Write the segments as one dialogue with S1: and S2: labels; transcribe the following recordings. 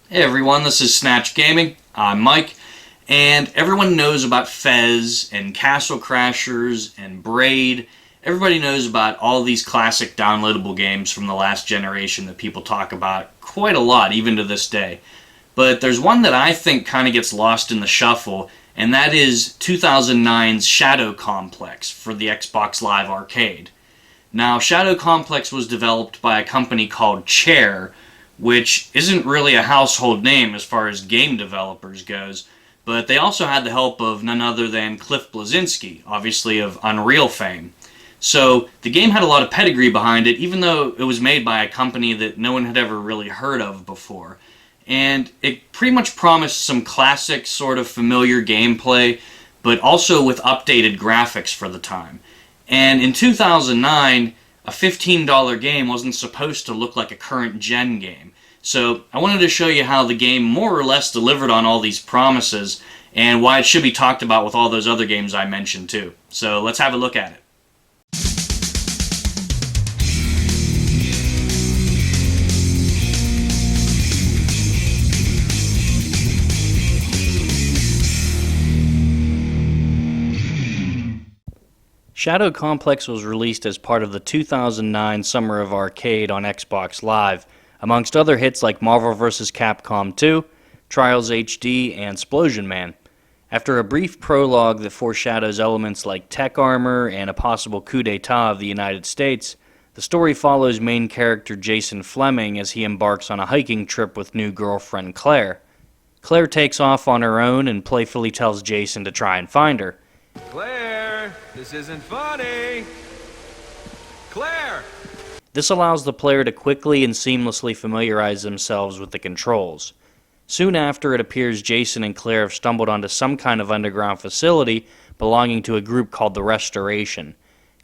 S1: Hey everyone, this is SnatchGaming. I'm Mike, and everyone knows about Fez and Castle Crashers and Braid. Everybody knows about all these classic downloadable games from the last generation that people talk about quite a lot, even to this day. But there's one that I think kind of gets lost in the shuffle, and that is 2009's Shadow Complex for the Xbox Live Arcade. Now, Shadow Complex was developed by a company called Chair, which isn't really a household name as far as game developers goes, but they also had the help of none other than Cliff Bleszinski, obviously of Unreal fame. So the game had a lot of pedigree behind it, even though it was made by a company that no one had ever really heard of before. And it pretty much promised some classic, sort of familiar gameplay, but also with updated graphics for the time. And in 2009, a $15 game wasn't supposed to look like a current gen game. So I wanted to show you how the game more or less delivered on all these promises and why it should be talked about with all those other games I mentioned too. So let's have a look at it. Shadow Complex was released as part of the 2009 Summer of Arcade on Xbox Live, amongst other hits like Marvel vs. Capcom 2, Trials HD, and Splosion Man. After a brief prologue that foreshadows elements like tech armor and a possible coup d'etat of the United States, the story follows main character Jason Fleming as he embarks on a hiking trip with new girlfriend Claire. Claire takes off on her own and playfully tells Jason to try and find her.
S2: Claire, this isn't funny. Claire!
S1: This allows the player to quickly and seamlessly familiarize themselves with the controls. Soon after, it appears Jason and Claire have stumbled onto some kind of underground facility belonging to a group called the Restoration.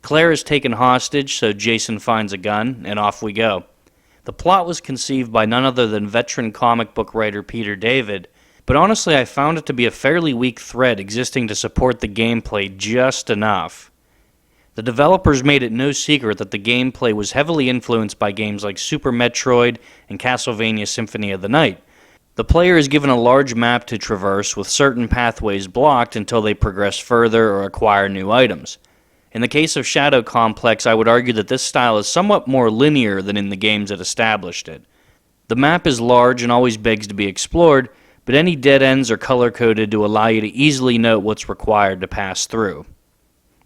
S1: Claire is taken hostage, so Jason finds a gun, and off we go. The plot was conceived by none other than veteran comic book writer Peter David, but honestly I found it to be a fairly weak thread existing to support the gameplay just enough. The developers made it no secret that the gameplay was heavily influenced by games like Super Metroid and Castlevania Symphony of the Night. The player is given a large map to traverse with certain pathways blocked until they progress further or acquire new items. In the case of Shadow Complex, I would argue that this style is somewhat more linear than in the games that established it. The map is large and always begs to be explored, but any dead ends are color-coded to allow you to easily note what's required to pass through.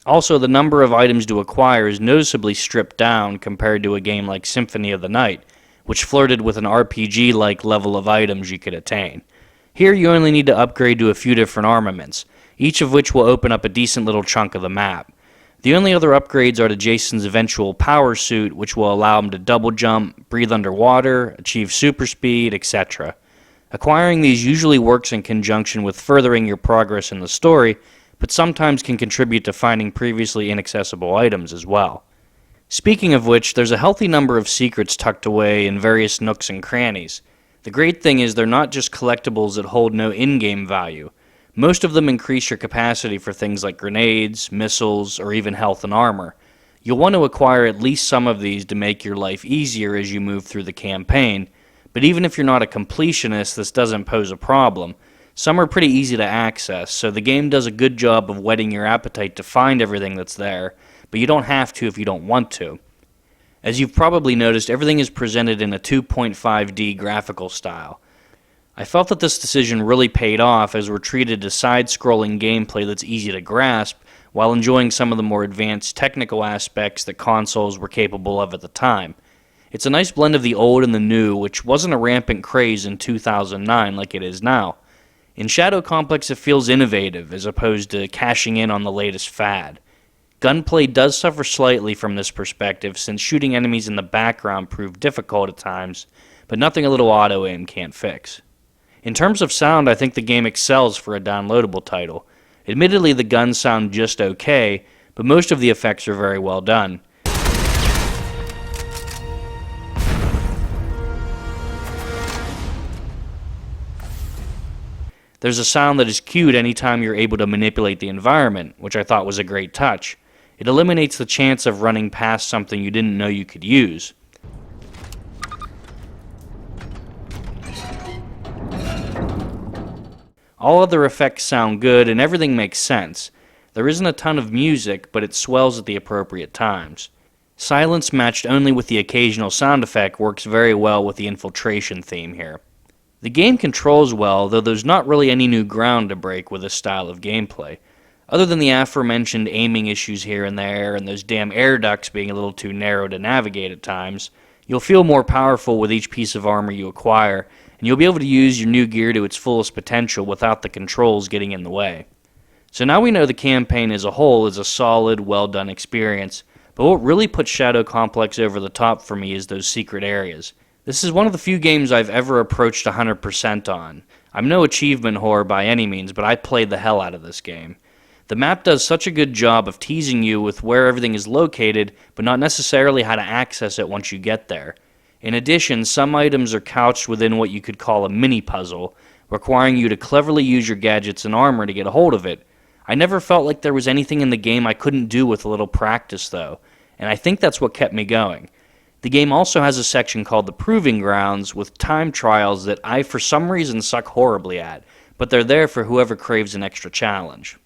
S1: Also, the number of items to acquire is noticeably stripped down compared to a game like Symphony of the Night, which flirted with an RPG-like level of items you could attain. Here you only need to upgrade to a few different armaments, each of which will open up a decent little chunk of the map. The only other upgrades are to Jason's eventual power suit, which will allow him to double jump, breathe underwater, achieve super speed, etc. Acquiring these usually works in conjunction with furthering your progress in the story, but sometimes can contribute to finding previously inaccessible items as well. Speaking of which, there's a healthy number of secrets tucked away in various nooks and crannies. The great thing is they're not just collectibles that hold no in-game value. Most of them increase your capacity for things like grenades, missiles, or even health and armor. You'll want to acquire at least some of these to make your life easier as you move through the campaign, but even if you're not a completionist, this doesn't pose a problem. Some are pretty easy to access, so the game does a good job of whetting your appetite to find everything that's there, but you don't have to if you don't want to. As you've probably noticed, everything is presented in a 2.5D graphical style. I felt that this decision really paid off as we're treated to side-scrolling gameplay that's easy to grasp while enjoying some of the more advanced technical aspects that consoles were capable of at the time. It's a nice blend of the old and the new, which wasn't a rampant craze in 2009 like it is now. In Shadow Complex, it feels innovative as opposed to cashing in on the latest fad. Gunplay does suffer slightly from this perspective since shooting enemies in the background proved difficult at times, but nothing a little auto-aim can't fix. In terms of sound, I think the game excels for a downloadable title. Admittedly, the guns sound just okay, but most of the effects are very well done. There's a sound that is cued anytime you're able to manipulate the environment, which I thought was a great touch. It eliminates the chance of running past something you didn't know you could use. All other effects sound good and everything makes sense. There isn't a ton of music, but it swells at the appropriate times. Silence matched only with the occasional sound effect works very well with the infiltration theme here. The game controls well, though there's not really any new ground to break with this style of gameplay. Other than the aforementioned aiming issues here and there, and those damn air ducts being a little too narrow to navigate at times, you'll feel more powerful with each piece of armor you acquire, and you'll be able to use your new gear to its fullest potential without the controls getting in the way. So now we know the campaign as a whole is a solid, well-done experience, but what really puts Shadow Complex over the top for me is those secret areas. This is one of the few games I've ever approached 100% on. I'm no achievement whore by any means, but I played the hell out of this game. The map does such a good job of teasing you with where everything is located, but not necessarily how to access it once you get there. In addition, some items are couched within what you could call a mini-puzzle, requiring you to cleverly use your gadgets and armor to get a hold of it. I never felt like there was anything in the game I couldn't do with a little practice, though, and I think that's what kept me going. The game also has a section called the Proving Grounds with time trials that I for some reason suck horribly at, but they're there for whoever craves an extra challenge.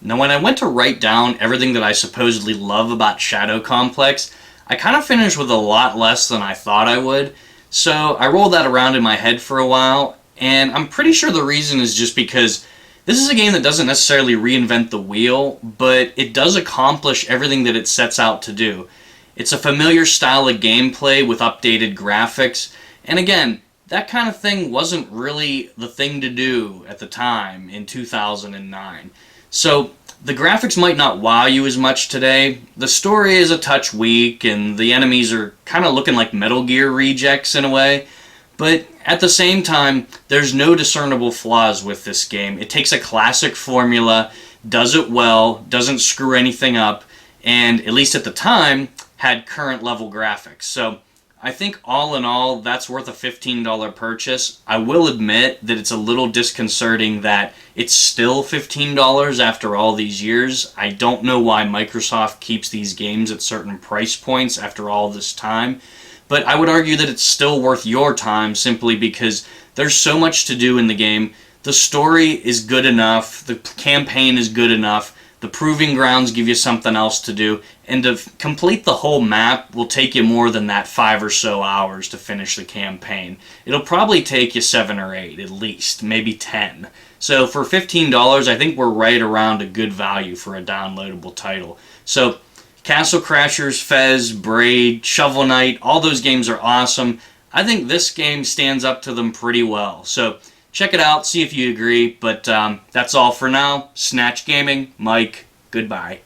S1: Now when I went to write down everything that I supposedly love about Shadow Complex, I kind of finished with a lot less than I thought I would, so I rolled that around in my head for a while, and I'm pretty sure the reason is just because this is a game that doesn't necessarily reinvent the wheel, but it does accomplish everything that it sets out to do. It's a familiar style of gameplay with updated graphics, and again, that kind of thing wasn't really the thing to do at the time in 2009. So the graphics might not wow you as much today, the story is a touch weak, and the enemies are kind of looking like Metal Gear rejects in a way, but at the same time, there's no discernible flaws with this game. It takes a classic formula, does it well, doesn't screw anything up, and at least at the time, had current level graphics. So I think all in all, that's worth a $15 purchase. I will admit that it's a little disconcerting that it's still $15 after all these years. I don't know why Microsoft keeps these games at certain price points after all this time. But I would argue that it's still worth your time simply because there's so much to do in the game. The story is good enough, the campaign is good enough, the Proving Grounds give you something else to do, and to complete the whole map will take you more than that 5 or so hours to finish the campaign. It'll probably take you 7 or 8 at least, maybe 10. So for $15, I think we're right around a good value for a downloadable title. So Castle Crashers, Fez, Braid, Shovel Knight, all those games are awesome. I think this game stands up to them pretty well. So check it out, see if you agree. But that's all for now. Snatch Gaming, Mike, goodbye.